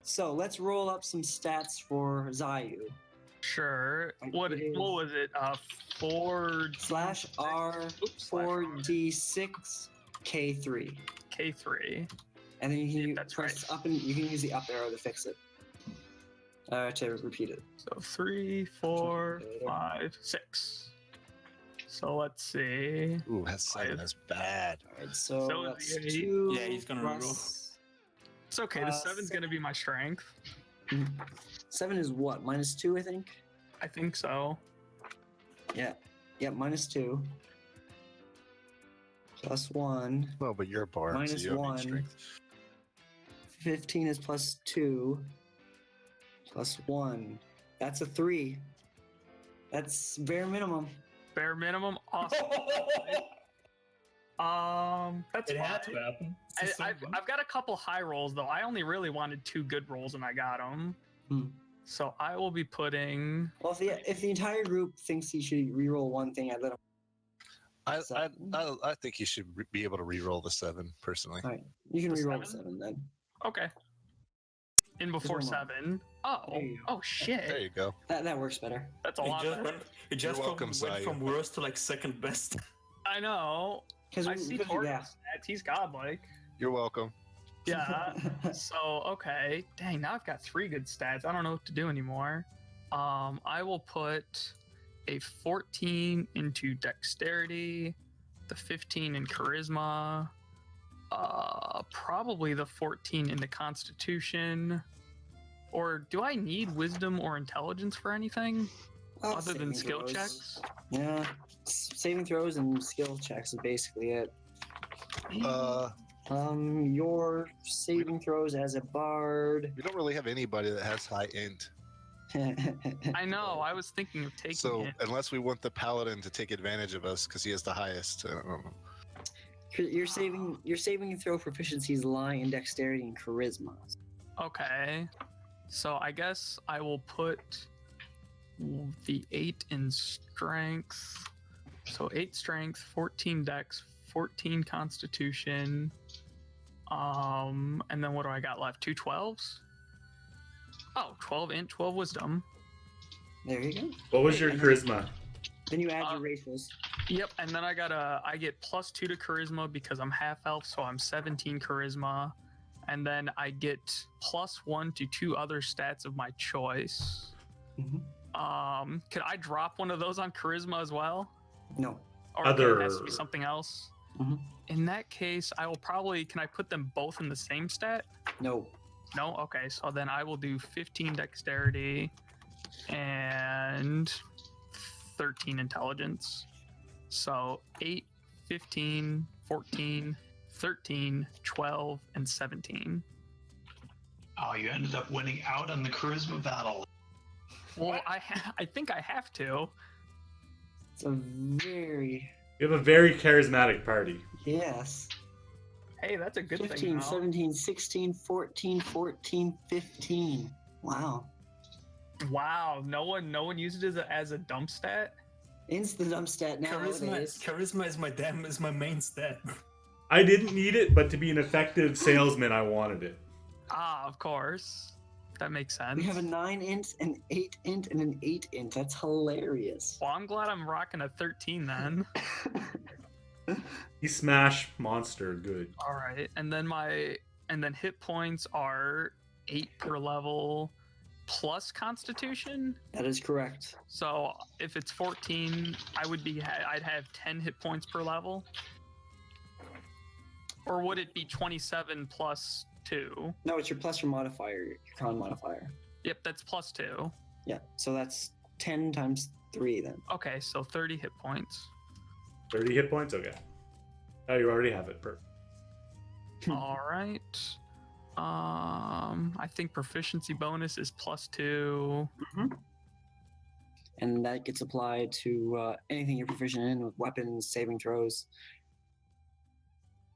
So let's roll up some stats for Zaiyu. Sure. Like, What it is- was it? 4 Slash R Oops, slash R. 4d6 K3. K3. And then you can That's press right. up and you can use the up arrow to fix it. To repeat it. So 3, 4, 5, 6. So let's see. Ooh, that's 7. That's bad. Alright, so, So that's the 2. Yeah, he's gonna plus- It's okay. The 7's gonna be my strength. 7 is what? -2, I think? I think so. Yeah, -2. Plus 1. Well, but you're a bard, so Minus you don't need 1. strength. 15 is +2. Plus 1. That's a 3. That's bare minimum. Bare minimum. Awesome. That's It fine. had to happen. It's so fun. I've got a couple high rolls though. I only really wanted 2 good rolls and I got them. Hmm. So I will be putting. Well, if the entire group thinks he should reroll one thing, I'd let him. I think you should be able to re-roll the 7 personally. All right, you can The reroll the 7? 7 then. Okay. In before Just one 7. Oh, There you go. oh shit. There you go. That works better. That's a It lot just, better. went, it just You're welcome, went Zaiyu. from worst to like second best. I know. Because I see Torg's stats. He's godlike. You're welcome. Yeah. So okay. Dang, now I've got 3 good stats. I don't know what to do anymore. I will put a 14 into dexterity, the 15 in charisma, probably the 14 into constitution. Or do I need wisdom or intelligence for anything other than Saving skill throws. checks? Yeah, saving throws and skill checks is basically it. Your saving throws as a bard. We don't really have anybody that has high int. I know. I was thinking of taking So it. unless we want the paladin to take advantage of us because he has the highest, I don't know. Your saving throw proficiencies lie in dexterity and charisma. Okay. So I guess I will put the 8 in strength. So 8 strength, 14 dex, 14 constitution. And then what do I got left? 2 12s? Oh, 12 int, 12 wisdom. There you go. What was your charisma? Then you add your ratios. Yep, and then I get +2 to charisma because I'm half elf, so I'm 17 charisma. And then I get +1 to 2 other stats of my choice. Mhm. Could I drop one of those on charisma as well? No. Or Other- it has to be something else? Mhm. In that case, I will probably. Can I put them both in the same stat? No. No? Okay, so then I will do 15 dexterity and 13 intelligence. So 8, 15, 14, 13, 12, and 17. Oh, you ended up winning out on the charisma battle. Well, I think I have to. It's a very You have a very charismatic party. yes. Hey, that's a good 15, thing. Now. 17, 16, 14, 14, 15. Wow. Wow, no one uses it as a dump stat. It's the dump stat nowadays. Charisma is my main stat. I didn't need it, but to be an effective salesman, I wanted it. Ah, of course. That makes sense. We have a 9 int, an 8 int, and an 8 int. That's hilarious. Well, I'm glad I'm rocking a 13 then. You smash monster, good. All right, and then hit points are 8 per level plus Constitution. That is correct. So if it's 14, I'd have 10 hit points per level. Or would it be 27 plus 2? No, it's your plus your modifier, your con modifier. Yep, that's plus 2. Yeah, so that's 10 times 3 then. Okay, so 30 hit points. 30 hit points? Okay. Oh, you already have it. Perfect. All right. I think proficiency bonus is plus 2. And that gets applied to anything you're proficient in with weapons, saving throws.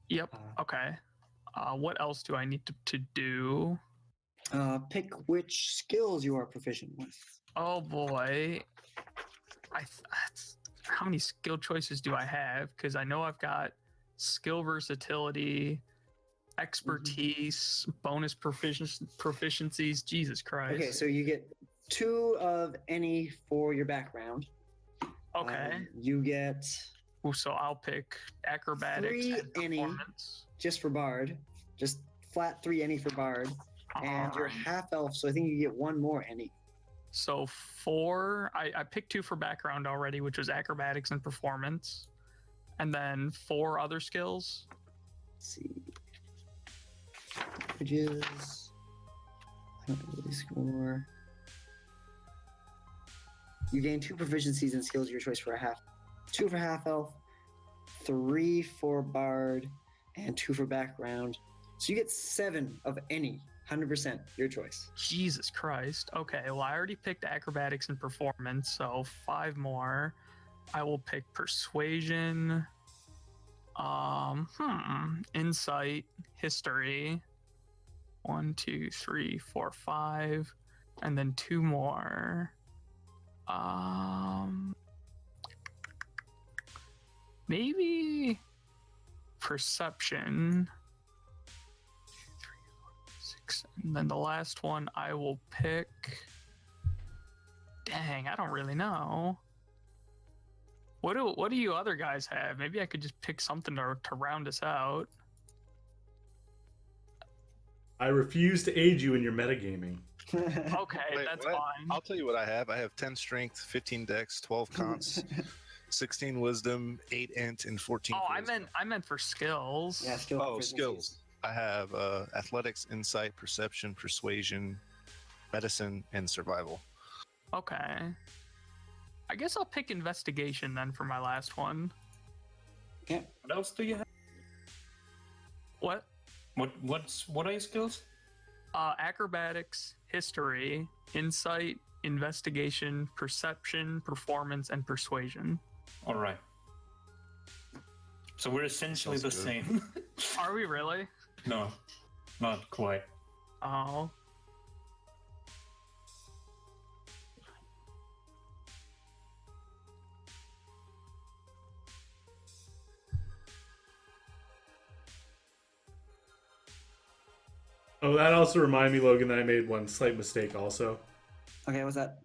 Yep. Okay. What else do I need to do? Pick which skills you are proficient with. Oh boy. How many skill choices do I have? Because I know I've got skill versatility. expertise, bonus proficiencies. Jesus Christ. Okay, so you get 2 of any for your background. Okay. You get Ooh, so I'll pick acrobatics 3 and any performance. just for Bard. Just flat 3 any for Bard. And you're half elf, so I think you get 1 more any. So 4. I picked 2 for background already, which was acrobatics and performance. And then 4 other skills. Let's see. Languages. Ability score. You gain 2 proficiencies and skills of your choice for a half. 2 for half elf, 3 for bard, and 2 for background. So you get 7 of any. 100% your choice. Jesus Christ. Okay, well, I already picked acrobatics and performance, so 5 more. I will pick persuasion, insight, history. 1, 2, 3, 4, 5, and then 2 more. Maybe perception. 2, 3, 4, 6, and then the last one I will pick. Dang, I don't really know. What do you other guys have? Maybe I could just pick something to round us out. I refuse to aid you in your metagaming. Okay, Wait, that's what? fine. I'll tell you what I have. I have 10 strength, 15 dex, 12 cons, 16 wisdom, 8 int, and 14. Oh, charisma. I meant for skills. Yeah, skill Oh, proficiencies. skills. I have athletics, insight, perception, persuasion, medicine, and survival. Okay. I guess I'll pick investigation then for my last one. Okay. What else do you have? What? What are your skills? Acrobatics, history, insight, investigation, perception, performance, and persuasion. All right. So we're essentially Sounds the good. same. Are we really? No, not quite. Oh. Oh, that also reminded me, Logan, that I made one slight mistake also. Okay, what's that?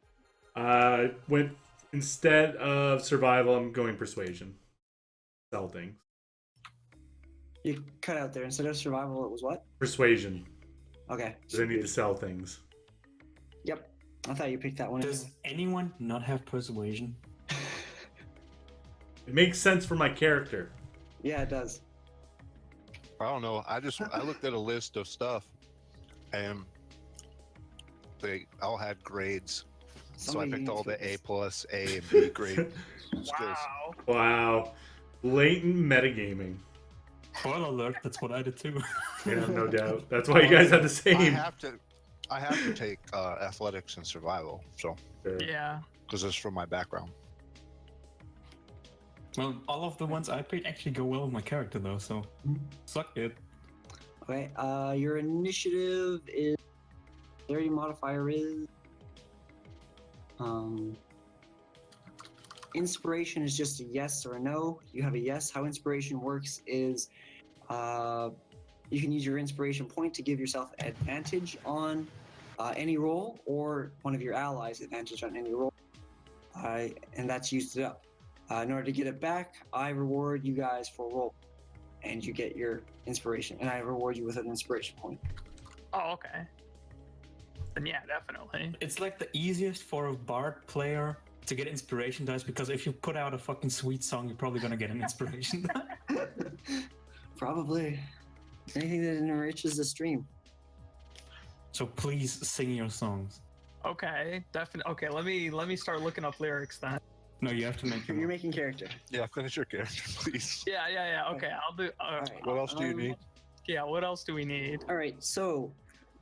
Went instead of survival, I'm going persuasion. Sell things. You cut out there. Instead of survival, it was what? Persuasion. Okay. Because I need to sell things. Yep. I thought you picked that one. Does anyone not have persuasion? It makes sense for my character. Yeah, it does. I don't know. I looked at a list of stuff, and they all had grades. So I Somebody picked all needs the A this. plus, A, and B grade skills. Wow. Wow. Blatant metagaming. Spoiler alert, that's what I did too. Yeah, no doubt. That's why you guys have the same. I have to take athletics and survival, so Yeah. because it's from my background. Well, all of the ones I picked actually go well with my character though, so suck it. Okay. Your initiative is. Dexterity modifier is. Inspiration is just a yes or a no. You have a yes. How inspiration works is you can use your inspiration point to give yourself advantage on any roll, or one of your allies advantage on any roll, and that's used it up. In order to get it back, I reward you guys for roll, and you get your inspiration, and I reward you with an inspiration point. Oh, okay. Then yeah, definitely. It's like the easiest for a bard player to get inspiration dice, because if you put out a fucking sweet song, you're probably gonna get an inspiration die. Probably anything that enriches the stream. So please sing your songs. Okay, definitely. Okay, let me start looking up lyrics then. No, you have to make You're your making character. Yeah, finish your character, please. Yeah. Okay, I'll do. Alright. What else do you need? Yeah, what else do we need? All right, so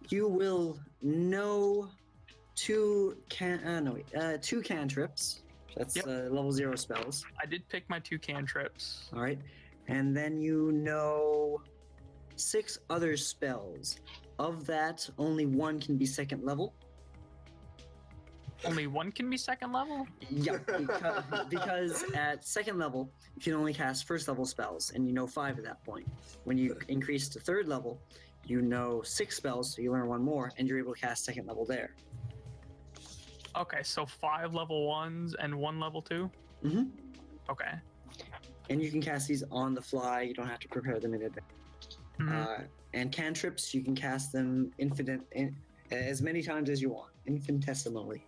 you will know two cantrips. That's Yep. level 0 spells. I did pick my 2 cantrips. All right, and then you know 6 other spells. Of that, only 1 can be second level. Only one can be second level? Yep, because at second level, you can only cast first level spells, and you know 5 at that point. When you increase to third level, you know 6 spells, so you learn 1 more, and you're able to cast second level there. Okay, so 5 level 1s and 1 level 2? Mm-hmm. Okay. And you can cast these on the fly, you don't have to prepare them in advance. Mhm. And cantrips, you can cast them as many times as you want, infinitesimally.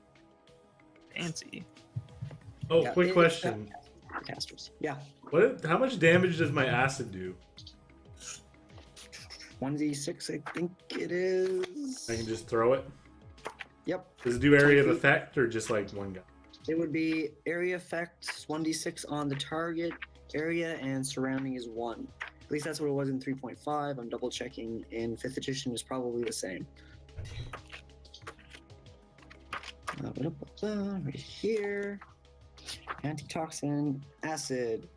Fancy. Oh, Yeah, quick it's question. for casters. Yeah. How much damage does my acid do? 1d6, I think it is. I can just throw it? Yep. Does it do area of 20 feet. effect or just like one guy? It would be area effect 1d6 on the target area, and surrounding is 1. At least that's what it was in 3.5. I'm double checking. In 5th edition, is probably the same. Right here. Antitoxin, acid.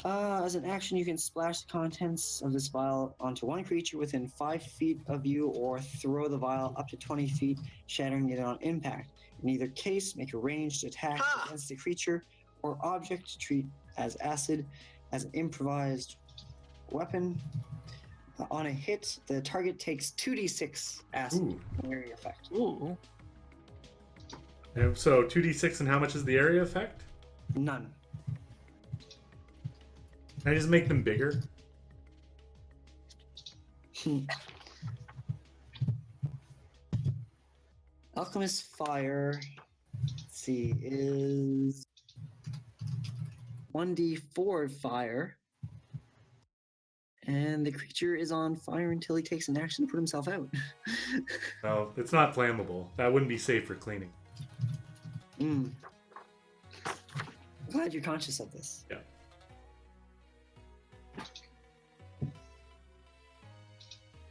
As an action, you can splash the contents of this vial onto one creature within 5 feet of you, or throw the vial up to 20 feet, shattering it on impact. In either case, make a ranged attack against the creature or object to treat as acid as an improvised weapon. On a hit, the target takes 2d6 acid Ooh. area effect. Ooh. And so 2d6, and how much is the area effect? None. Can I just make them bigger? Alchemist Fire, let's see, is 1d4 fire. And the creature is on fire until he takes an action to put himself out. No, it's not flammable. That wouldn't be safe for cleaning. I'm glad you're conscious of this. Yeah.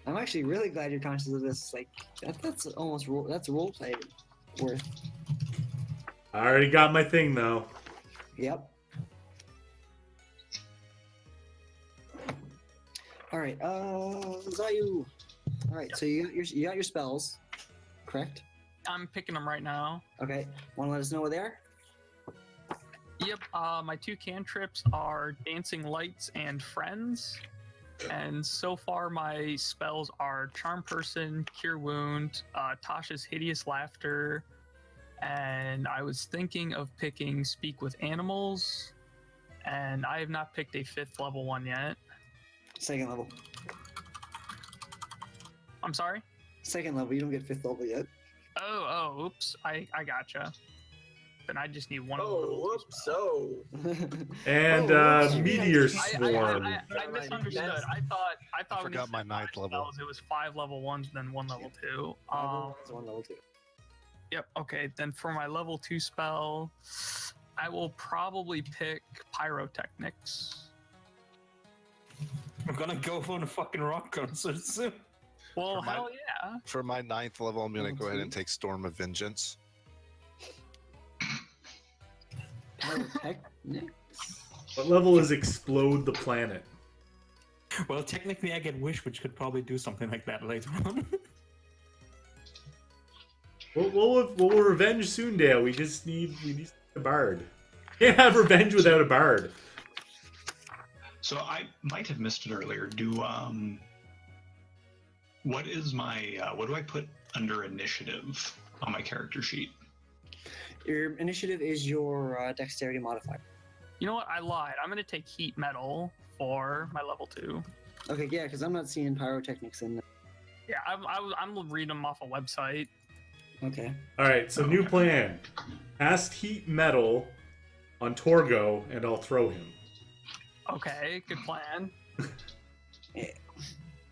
I'm actually really glad you're conscious of this. Like that's almost that's role play worth. I already got my thing though. Yep. All right, Zaiyu. All right, so you got your spells, correct? I'm picking them right now. Okay, want to let us know where they are? Yep, my 2 cantrips are Dancing Lights and Friends. And so far my spells are Charm Person, Cure Wound, Tasha's Hideous Laughter, and I was thinking of picking Speak with Animals, and I have not picked a 5th level one yet. Second level. I'm sorry? Second level. You don't get 5th level yet. Oh, oops. I gotcha. Then I just need one. whoops, oh. And Meteor Swarm. I misunderstood. I thought I when you forgot my said 9th level. spells, it was 5 level 1s, then 1 level 2. One level 2. Yep, okay. Then for my level 2 spell, I will probably pick Pyrotechnics. We're gonna go for the fucking rock concert soon. Well, For my- hell yeah. For my 9th level, I'm going to go ahead and take Storm of Vengeance. What level is Explode the Planet? Well, technically, I get Wish, which could probably do something like that later on. We'll revenge soon, Dale. We need a bard. Can't have revenge without a bard. So I might have missed it earlier. What is my what do I put under initiative on my character sheet? Your initiative is your dexterity modifier. You know what? I lied. I'm going to take Heat Metal for my level 2. Okay, yeah, because I'm not seeing pyrotechnics in there. Yeah, I'm reading them off a website. Okay. All right, so new plan. Cast Heat Metal on Torgo, and I'll throw him. Okay, good plan.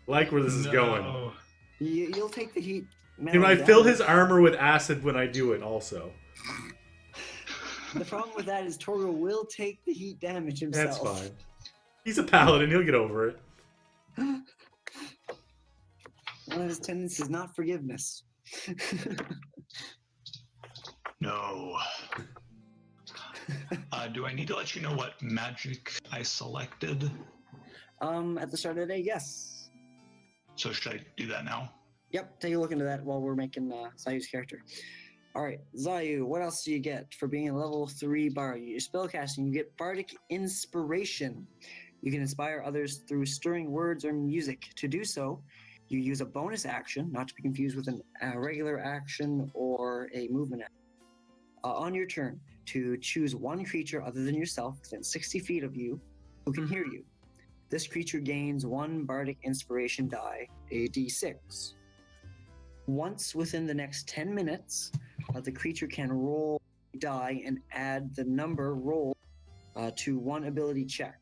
Like where this is going. You'll take the heat. Can I fill his armor with acid when I do it also? The problem with that is Torgo will take the heat damage himself. That's fine. He's a paladin, he'll get over it. One of his tendencies is not forgiveness. No. Do I need to let you know what magic I selected? At the start of the day, yes. So should I do that now? Yep, take a look into that while we're making Zaiu's character. All right, Zaiyu, what else do you get for being a level 3 bard? Your spellcasting, you get bardic inspiration. You can inspire others through stirring words or music. To do so, you use a bonus action, not to be confused with a regular action or a movement action, on your turn to choose one creature other than yourself within 60 feet of you who can hear you. This creature gains 1 bardic inspiration die, a d6. Once within the next 10 minutes, the creature can roll a die and add the number roll to one ability check,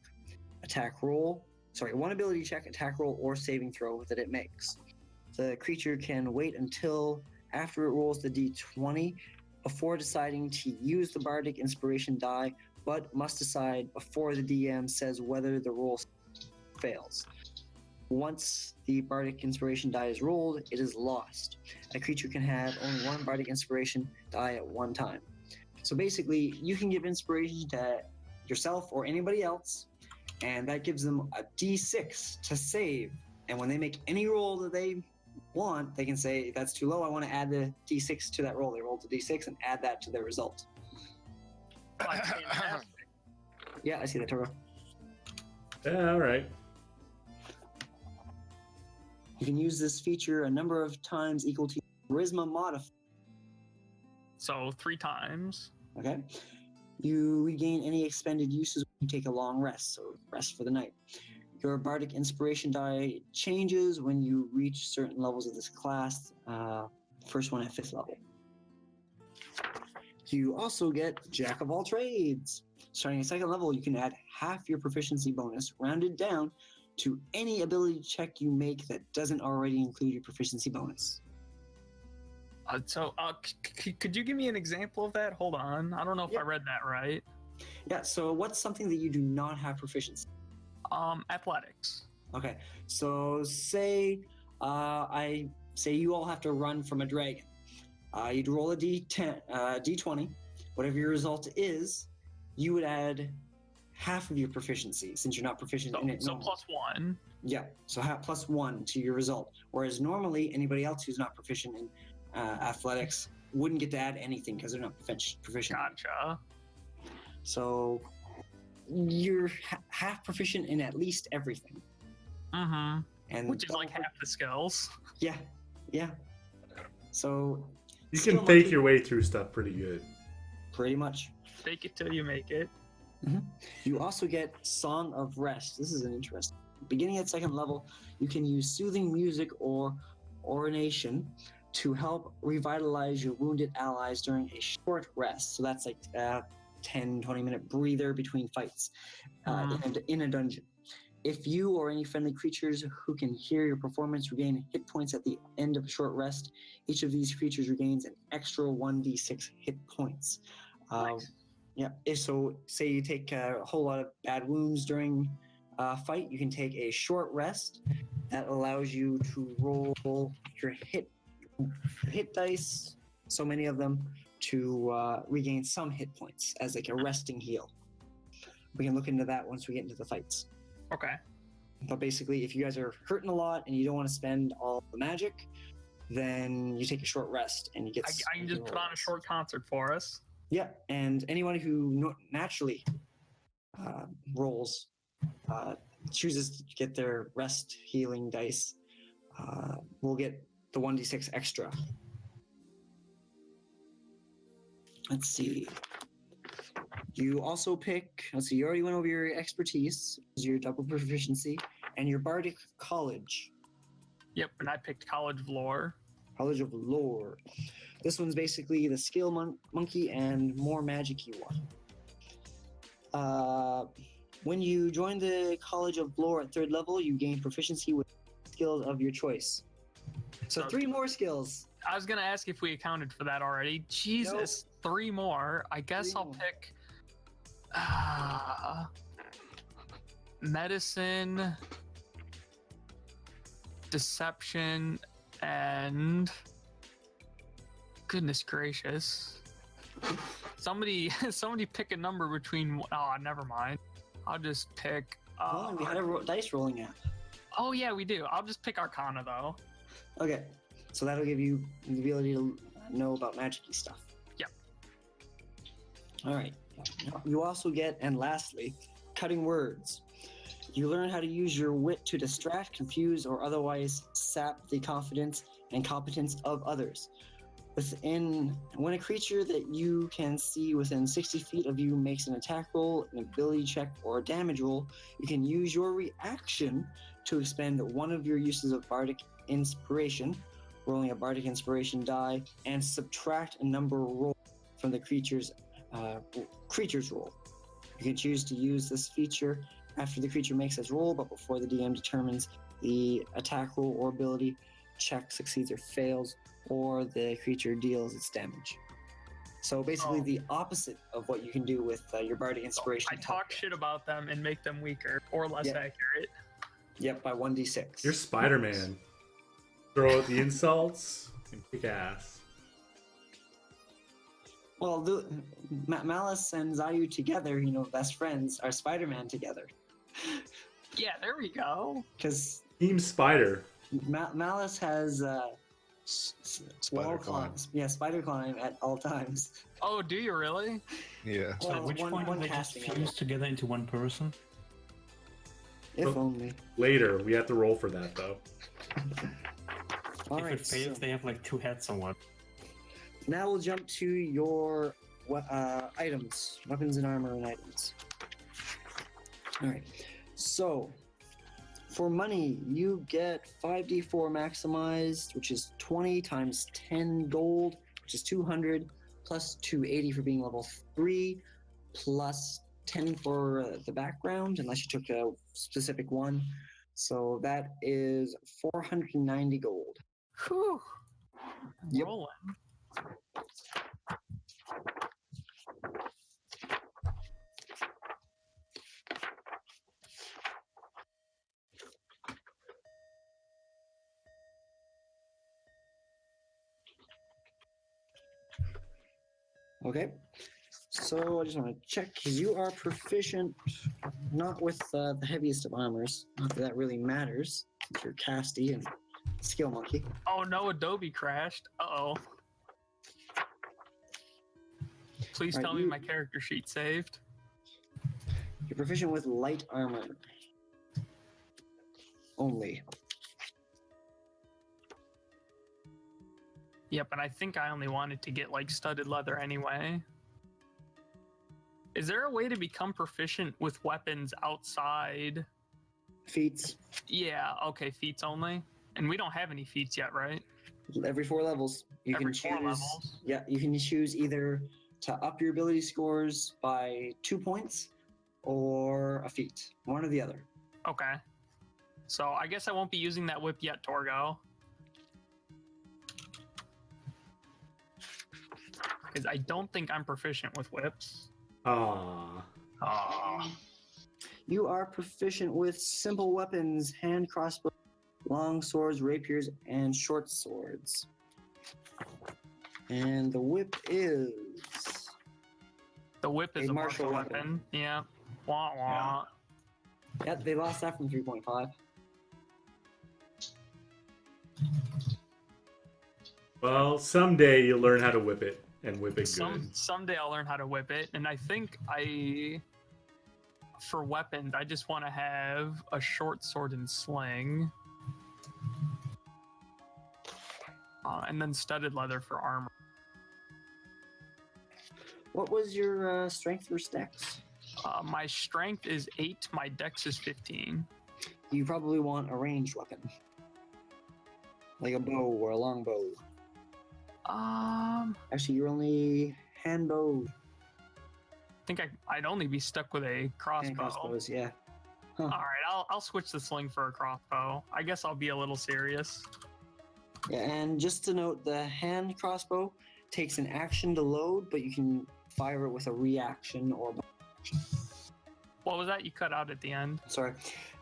one ability check, attack roll, or saving throw that it makes. The creature can wait until after it rolls the d20 before deciding to use the bardic inspiration die, but must decide before the DM says whether the roll fails. Once the bardic inspiration die is rolled, it is lost. A creature can have only 1 bardic inspiration die at one time. So basically, you can give inspiration to yourself or anybody else, and that gives them a d6 to save. And when they make any roll that they want, they can say, that's too low, I want to add the d6 to that roll. They roll the d6 and add that to their result. That's fantastic. Yeah, I see that, Toro. Yeah, all right. You can use this feature a number of times equal to charisma modifier. So 3 times. Okay. You regain any expended uses when you take a long rest, so rest for the night. Your bardic inspiration die changes when you reach certain levels of this class, first one at 5th level. You also get Jack of all trades. Starting at 2nd level, you can add half your proficiency bonus, rounded down, to any ability check you make that doesn't already include your proficiency bonus. Could you give me an example of that? Hold on. I don't know if I read that right. Yeah, so what's something that you do not have proficiency? Athletics. Okay, so say you all have to run from a dragon. You'd roll a d20. Whatever your result is, you would add half of your proficiency since you're not proficient in it. So +1. Yeah, so +1 to your result. Whereas normally anybody else who's not proficient in athletics wouldn't get to add anything because they're not proficient. Gotcha. So you're half proficient in at least everything. Mm-hmm. And which is like half the skills. Yeah. So you can fake your way through stuff pretty good. Pretty much. Fake it till you make it. Mm-hmm. You also get Song of Rest. This is an interesting. Beginning at 2nd level, you can use soothing music or oration to help revitalize your wounded allies during a short rest. So that's like 10-20 minute breather between fights in a dungeon. If you or any friendly creatures who can hear your performance regain hit points at the end of a short rest, each of these creatures regains an extra 1d6 hit points. Nice. Yeah, so say you take a whole lot of bad wounds during a fight, you can take a short rest. That allows you to roll your hit dice, so many of them, to regain some hit points as like a resting heal. We can look into that once we get into the fights. Okay. But basically, if you guys are hurting a lot and you don't want to spend all the magic, then you take a short rest and you get. I can just put on a short concert for us. Yeah, and anyone who naturally chooses to get their rest healing dice will get the 1d6 extra. Let's see. You also pick, you already went over your expertise, your double proficiency, and your bardic college. Yep, and I picked College of Lore. College of Lore. This one's basically the skill monkey and more magic you want. When you join the College of Lore at 3rd level, you gain proficiency with skills of your choice. So 3 more skills. I was going to ask if we accounted for that already. Jesus, nope. 3 more. I guess I'll pick medicine, deception, and goodness gracious. Somebody pick a number between. Oh, never mind. I'll just pick. We had a dice rolling app. Oh yeah, we do. I'll just pick Arcana though. Okay, so that'll give you the ability to know about magic-y stuff. Yep. All right. You also get, and lastly, cutting words. You learn how to use your wit to distract, confuse, or otherwise sap the confidence and competence of others. When a creature that you can see within 60 feet of you makes an attack roll, an ability check, or a damage roll, you can use your reaction to expend one of your uses of Bardic Inspiration, rolling a Bardic Inspiration die, and subtract a number roll from the creature's roll. You can choose to use this feature after the creature makes its roll, but before the DM determines the attack roll or ability check succeeds or fails, or the creature deals its damage. So basically the opposite of what you can do with your Bardic Inspiration. I talk shit about them and make them weaker or less accurate. Yep, by 1d6. You're Spider-Man. Throw out the insults and kick ass. Well, Malice and Zaiyu together, best friends, are Spider-Man together. Yeah, there we go. Because Team Spider. Malice has Spider climb. Yeah, spider climb at all times. Oh, do you really? Yeah. So at which point do they just fuse together into one person? If Well, only. Later, we have to roll for that though. All If right, it fails, they have like 2 heads or what? now we'll jump to your items, weapons and armor and items. All right, so for money, you get 5d4 maximized, which is 20 times 10 gold, which is 200, plus 280 for being level 3, plus 10 for the background, unless you took a specific one. So that is 490 gold. Whew. Yep. Rolling. Okay, so I just want to check, because you are proficient, not with the heaviest of armors, not that that really matters, since you're casty and skill monkey. Oh no, Adobe crashed. Uh-oh. Please Right, tell me my character sheet saved. You're proficient with light armor. Only. Yep, and I think I only wanted to get like studded leather anyway. Is there a way to become proficient with weapons outside? Feats. Yeah, okay, feats only. And we don't have any feats yet, right? Every 4 levels. You Every can 4 choose. levels? Yeah, you can choose either to up your ability scores by 2 points or a feat. One or the other. Okay. So I guess I won't be using that whip yet, Torgo. Because I don't think I'm proficient with whips. Ah. You are proficient with simple weapons, hand crossbows, long swords, rapiers, and short swords. And the whip is... The whip is A a martial martial weapon. Yeah. Wah wah. Yeah, they lost that from 3.5. Well, someday you'll learn how to whip it and whip it good. Someday I'll learn how to whip it, and I think for weapons, I just want to have a short sword and sling. And then studded leather for armor. What was your strength versus dex? My strength is 8, my dex is 15. You probably want a ranged weapon. Like a bow or a long bow. Actually, you're only hand bow. I think I'd only be stuck with a crossbow. Hand crossbows, yeah. All right, I'll switch the sling for a crossbow. I guess I'll be a little serious. Yeah, and just to note, the hand crossbow takes an action to load, but you can fire it with a reaction or action. What was that? You cut out at the end. Sorry.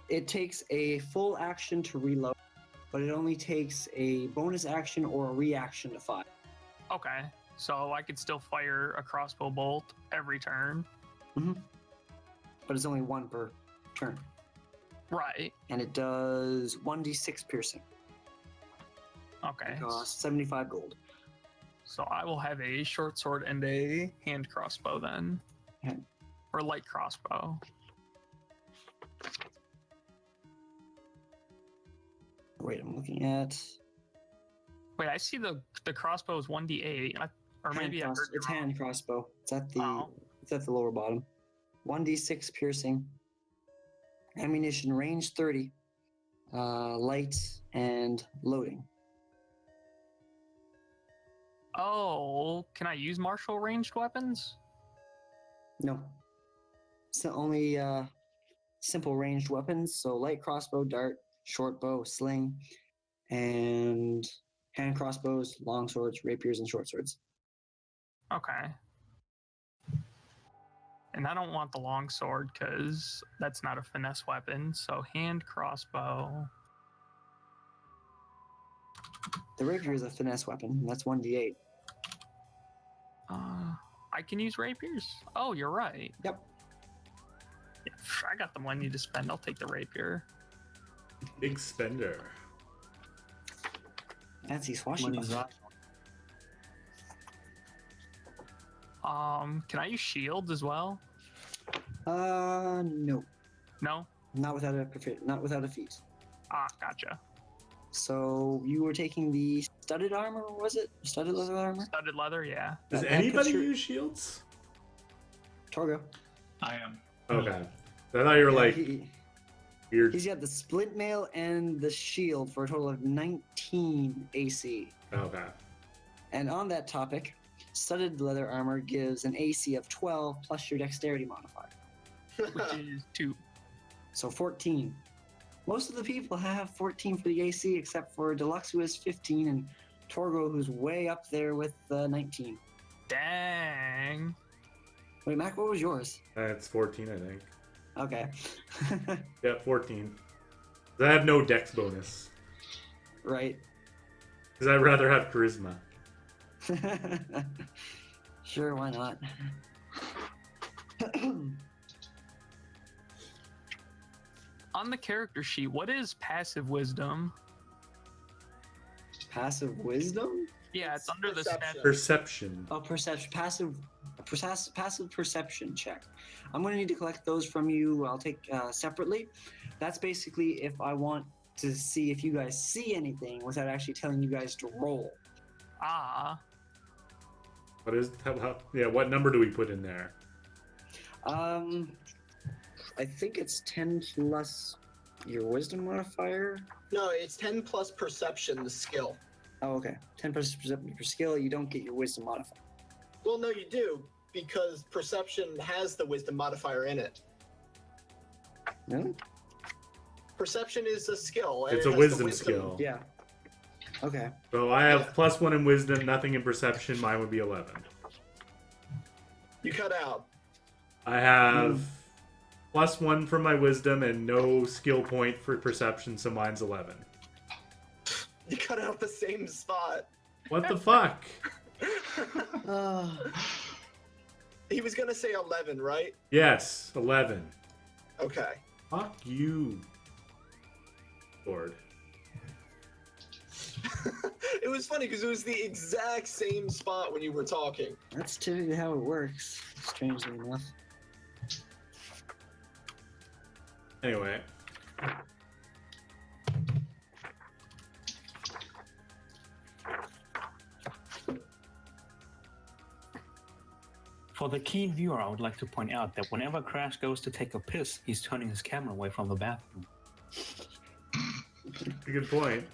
It takes a full action to reload, but it only takes a bonus action or a reaction to fire. Okay, so I could still fire a crossbow bolt every turn. But it's only 1 per turn. Right. And it does 1d6 piercing. Okay. It costs 75 gold. So I will have a short sword and a hand crossbow then. Okay. Or light crossbow. Wait, I'm looking at. Wait, I see the crossbow is 1d8. Or maybe I heard you It's wrong. hand crossbow. It's at the Oh. it's at the lower bottom. 1d6 piercing. Ammunition range 30. Light and loading. Oh, can I use martial ranged weapons? No. So only simple ranged weapons. So light crossbow, dart, short bow, sling, and hand crossbows, long swords, rapiers, and short swords. Okay. And I don't want the long sword because that's not a finesse weapon. So hand crossbow. The rapier is a finesse weapon. That's 1d8. I can use rapiers. Oh, you're right. Yep. Yeah, I got the money to spend. I'll take the rapier. Big spender. Fancy swashy. Money's right. Can I use shield as well? No. No. Not without a feat. Ah, gotcha. So you were taking the studded armor, was it? Studded leather armor? Studded leather, yeah. Does That anybody puts your- use shields? Torgo. I am. Okay. I thought you were like weird. He's got the splint mail and the shield for a total of 19 AC. Okay. And on that topic, studded leather armor gives an AC of 12 plus your dexterity modifier. Which is 2. So 14. Most of the people have 14 for the AC except for Deluxe, who has 15, and Torgo, who's way up there with 19. Dang. Wait, Mac, what was yours? It's 14, I think. Okay. Yeah, 14. I have no dex bonus. Right. Because I'd rather have charisma. Sure, why not? On the character sheet, what is passive wisdom? Passive wisdom? Yeah, it's under the perception. stat. Perception. Oh, perception. Passive perception check. I'm going to need to collect those from you. I'll take separately. That's basically if I want to see if you guys see anything without actually telling you guys to roll. Ah. What is what number do we put in there? I think it's 10 plus your wisdom modifier. No, it's 10 plus perception, the skill. Oh, okay. 10 plus perception per skill. You don't get your wisdom modifier. Well, no, you do, because perception has the wisdom modifier in it. Really? Perception is a skill. and It's it a has the wisdom skill. Yeah. Okay. So I have +1 in wisdom, nothing in perception. Mine would be 11. You cut out. I have +1 for my wisdom and no skill point for perception, so mine's 11. You cut out the same spot. What the fuck? He was gonna say 11, right? Yes, 11. Okay. Fuck you, Lord. It was funny because it was the exact same spot when you were talking. That's typically how it works, strangely enough. Anyway. For the keen viewer, I would like to point out that whenever Crash goes to take a piss, he's turning his camera away from the bathroom. A good point.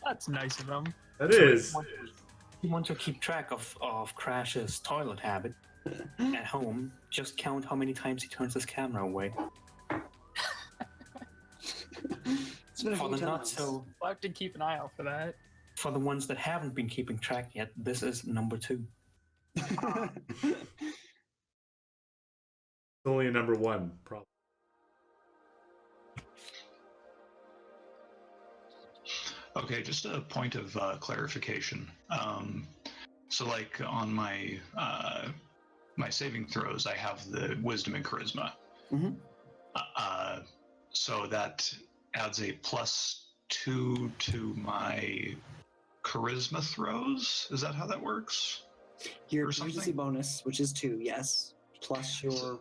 That's nice of him. That is. If you want to keep track of Crash's toilet habit at home, just count how many times he turns his camera away. It's been a For few the not times. so, I'll have to keep an eye out for that. for the ones that haven't been keeping track yet, this is number 2. It's only a number 1, probably. Okay, just a point of clarification. So, like on my my saving throws, I have the wisdom and charisma. Mhm. So that adds a +2 to my charisma throws. Is that how that works? Your Or proficiency something? bonus, which is 2, yes, plus your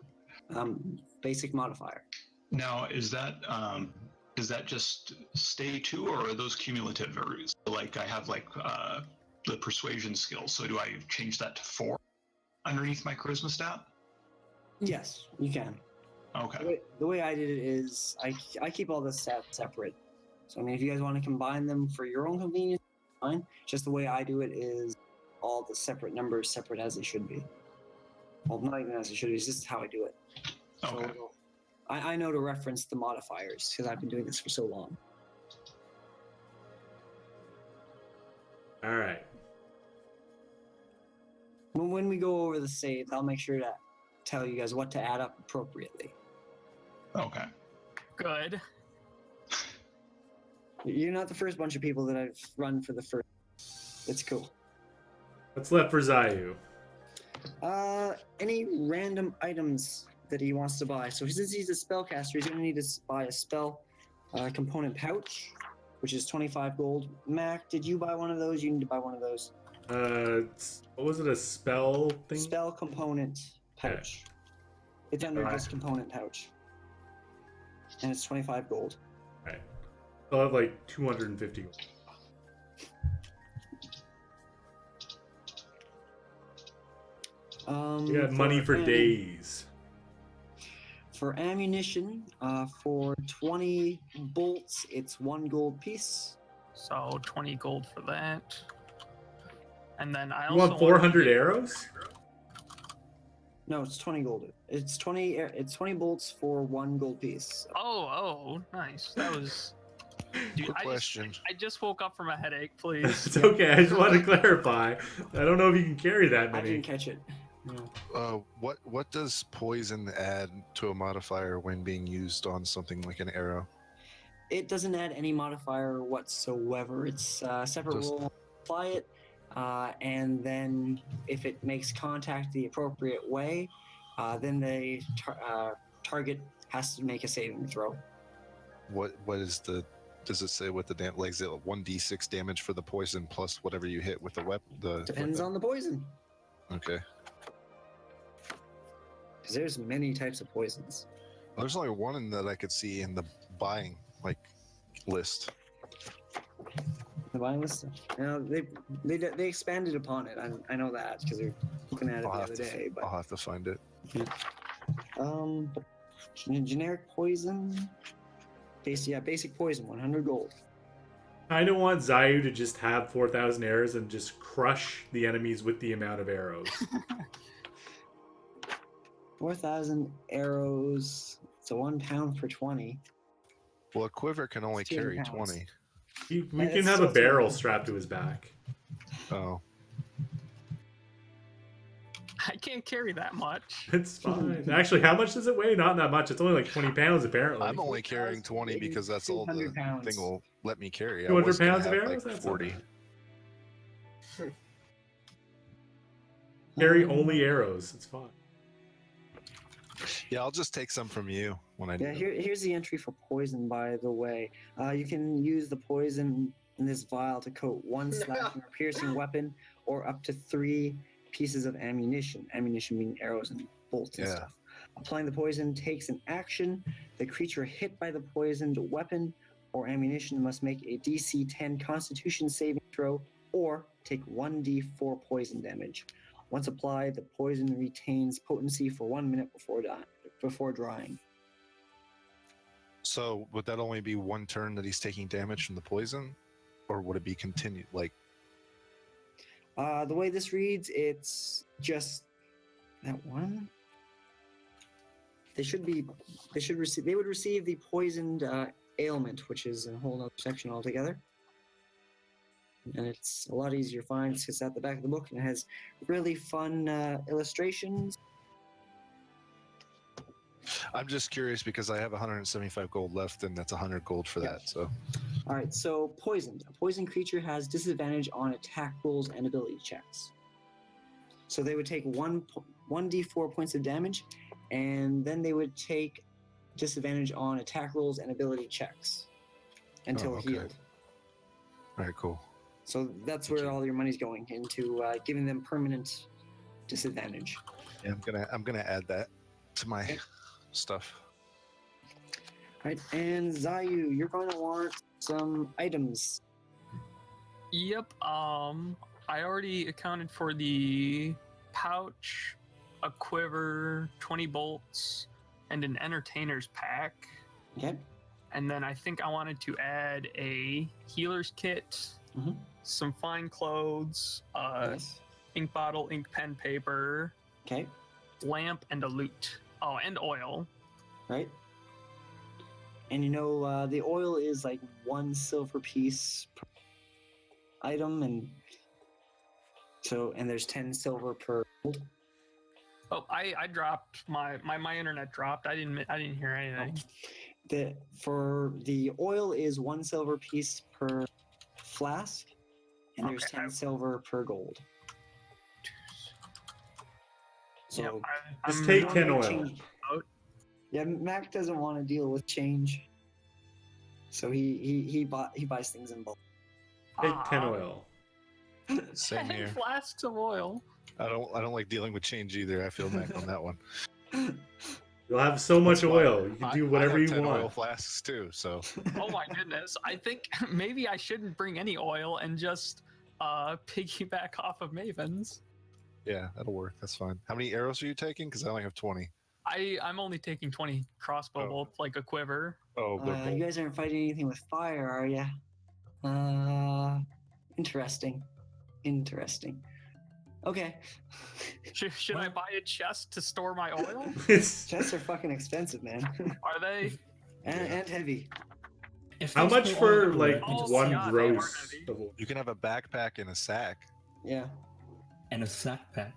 basic modifier. Now, does that just stay 2, or are those cumulative? Or like I have like the persuasion skill, so do I change that to 4 underneath my charisma stat? Yes, you can. Okay. The way I did it is I keep all the stats separate. So I mean, if you guys want to combine them for your own convenience, fine. Just the way I do it is all the separate numbers separate as they should be. Well, not even as they should be. It's just how I do it. Okay. So I know to reference the modifiers because I've been doing this for so long. All right. When we go over the saves, I'll make sure to tell you guys what to add up appropriately. Okay. Good. You're not the first bunch of people that I've run for the first. It's cool. What's left for Zaiyu? Any random items that he wants to buy. So since he's a spellcaster, he's going to need to buy a spell component pouch, which is 25 gold. Mac, did you buy one of those? You need to buy one of those. What was it? A spell thing? Spell component pouch. It's under Alright. just component pouch. And it's 25 gold. Right. I'll have like 250 gold. You got money for days. For ammunition, for 20 bolts, it's 1 gold piece. So 20 gold for that. And then I You also want 400 arrows? No, it's 20 gold. It's 20 bolts for 1 gold piece. Oh, nice. That was. Dude, Quick question. I just woke up from a headache, please. It's okay. I just want to clarify. I don't know if you can carry that I many. didn't catch it. No. What does poison add to a modifier when being used on something like an arrow? It doesn't add any modifier whatsoever. It's a separate Does- roll. Apply it, and then if it makes contact the appropriate way, then the target has to make a saving throw. What is the? Does it say what the like? Is it 1d6 damage for the poison plus whatever you hit with the weapon? Depends on the poison. Okay. Because there's many types of poisons. There's only one that I could see in the buying list. The buying list. They expanded upon it. I know that because we were looking at it the other day. I'll But have to find it. generic poison. Basic poison, 100 gold. I don't want Zaiyu to just have 4,000 arrows and just crush the enemies with the amount of arrows. 4,000 arrows. So 1 pound for 20. Well, a quiver can only It's 200 carry pounds. 20. We Yeah, can it's have a still barrel 200. strapped to his back. Oh, I can't carry that much. It's fine. Actually, how much does it weigh? Not that much. It's only like 20 pounds, apparently. I'm only carrying 20 because that's all the 200 pounds. thing will let me carry. I 200 was gonna pounds of have, arrows? like That's not 40. bad. Carry only arrows. It's fine. Yeah, I'll just take some from you when I Yeah, need. here's the entry for poison, by the way. You can use the poison in this vial to coat 1 slashing or piercing weapon or up to 3 pieces of ammunition. Ammunition meaning arrows and bolts and Yeah. stuff. Applying the poison takes an action. The creature hit by the poisoned weapon or ammunition must make a DC 10 Constitution saving throw or take 1d4 poison damage. Once applied, the poison retains potency for 1 minute before drying. So would that only be one turn that he's taking damage from the poison, or would it be continued? Like, The way this reads, it's just that one. They would receive the poisoned ailment, which is a whole other section altogether. And it's a lot easier to find. It's at the back of the book and it has really fun illustrations. I'm just curious because I have 175 gold left, and that's 100 gold for that. So All right, so poisoned. A poisoned creature has disadvantage on attack rolls and ability checks. So they would take 1d4 points of damage, and then they would take disadvantage on attack rolls and ability checks until okay. healed. all right, cool. So that's where all your money's going into giving them permanent disadvantage. Yeah, I'm gonna add that to my stuff. Right, and Zaiyu, you're going to want some items. Yep. I already accounted for the pouch, a quiver, 20 bolts, and an entertainer's pack. Okay. And then I think I wanted to add a healer's kit, Mhm. some fine clothes, Nice. ink bottle, ink pen, paper, Okay. lamp, and a lute. Oh, and oil. Right. And the oil is like 1 silver piece per item, and there's 10 silver per gold. Oh, I dropped my internet dropped. I didn't hear anything. For the oil is 1 silver piece per flask, and there's Okay. 10 silver per gold. So Yep, Just take Mac 10 oil. Yeah, Mac doesn't want to deal with change, so he buys things in bulk. Take 10 oil. Same 10 here. flasks of oil. I don't like dealing with change either. I feel Mac on that one. You'll have so much That's why oil. You can do whatever I you have 10 want. oil flasks too. So Oh my goodness. I think maybe I shouldn't bring any oil and just piggyback off of Maven's. yeah, that'll work. That's fine. How many arrows are you taking? Because I only have 20. I'm only taking 20 crossbow Oh. bolts, like a quiver. Oh, they're You guys aren't fighting anything with fire, are ya? Interesting. Okay. Should I buy a chest to store my oil? It's- Chests are fucking expensive, man, Are they? and heavy. If How they much spill for oil like everywhere, you just Oh, one God, they are gross heavy. of oil? You can have a backpack and a sack. Yeah. and a sack pack.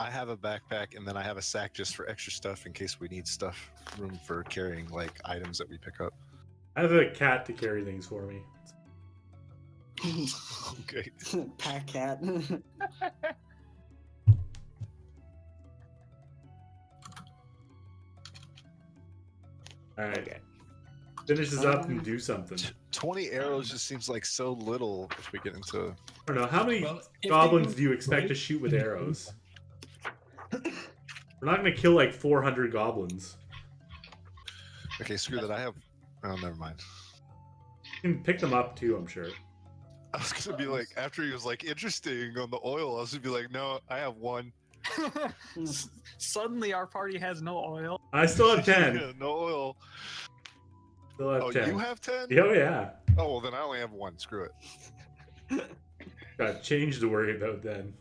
I have a backpack and then I have a sack just for extra stuff in case we need stuff, room for carrying like items that we pick up. I have a cat to carry things for me. Okay. Pack cat. Alright. Okay. Finish this up and do something. 20 arrows just seems like so little if we get into. I don't know. How many Well, if goblins they do you expect to shoot with arrows? We're not going to kill like 400 goblins. Okay, screw that. I have. Oh, never mind. You can pick them up too, I'm sure. I was gonna be like, after he was like interesting on the oil, I was gonna be like, no, I have one. Suddenly our party has no oil. I still have 10. Yeah, no oil. Still have Oh, 10. you have 10? Oh, yeah. Oh, well, then I only have one. Screw it. Got change to worry about then.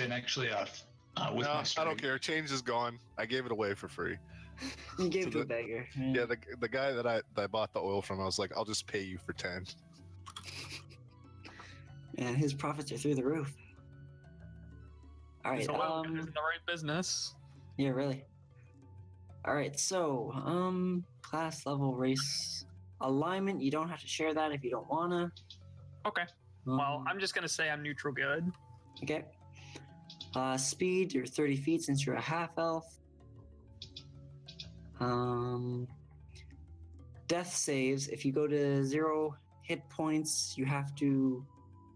And actually, with No, my I don't strength, care. Change is gone. I gave it away for free. You gave So it to a the- beggar. Yeah, the guy that I bought the oil from, I was like, I'll just pay you for 10. And his profits are through the roof. All right. So in the right business. Yeah, really. All right. So, class, level, race, alignment. You don't have to share that if you don't wanna. Okay. Well, I'm just gonna say I'm neutral good. Okay. Speed. You're 30 feet since you're a half elf. Death saves. If you go to 0 hit points, you have to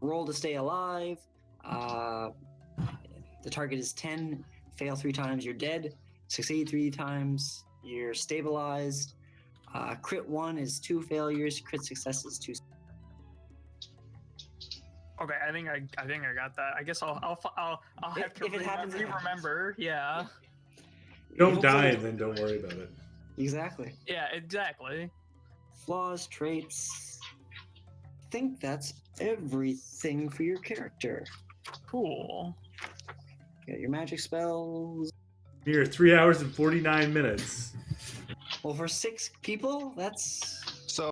roll to stay alive. The target is 10. Fail 3 times, you're dead. Succeed 3 times, you're stabilized. Crit 1 is 2 failures. Crit success is 2. Okay, I think I got that. I guess I'll have to If it happens, it happens. remember. Yeah. Don't die Hopefully- and then don't worry about it. Exactly. Yeah, exactly. Flaws, traits. I think that's everything for your character. Cool. Got your magic spells. Here, 3 hours and 49 minutes. Well, for 6 people, that's